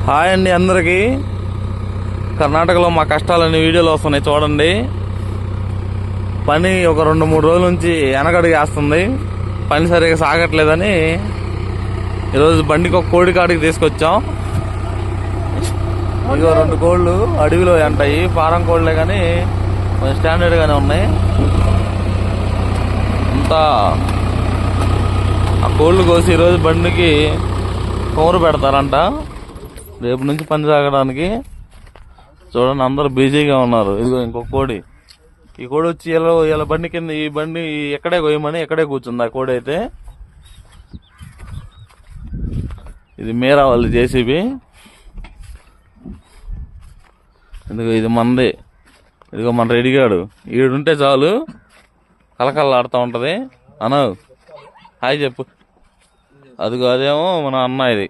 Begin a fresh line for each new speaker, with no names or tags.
Hi అండి అందరికీ. కర్ణాటకలో మా కష్టాలన్నీ వీడియోలు వస్తున్నాయి చూడండి. పని ఒక 2-3 రోజుల నుంచి వెనకడుగేస్తుంది. పని సరిగా సాగట్లేదని ఈరోజు బండికి ఒక కోడి కాడికి తీసుకొచ్చాం. ఇదిగో 2 కోళ్ళు అడవిలో ఉంటాయి, ఫారం కోళ్ళే కానీ కొంచెం స్టాండర్డ్గానే ఉన్నాయి. అంతా ఆ కోళ్ళు కోసి ఈరోజు బండికి కూర పెడతారంట. రేపు నుంచి పని సాగడానికి చూడండి, అందరూ బిజీగా ఉన్నారు. ఇదిగో ఇంకొక కోడి. ఈ కోడి వచ్చి ఇలా బండి కింద, ఈ బండి ఎక్కడే కొయ్యమని ఎక్కడే కూర్చుంది ఆ కోడి అయితే. ఇది మీరా వాళ్ళు జేసీబీ. ఇదిగో ఇది మంది. ఇదిగో మన రెడీగాడు ఈడుంటే చాలు కలకల్లాడుతూ ఉంటుంది. అను హాయ్ చెప్పు. అదిగో అదేమో మన అన్న. ఇది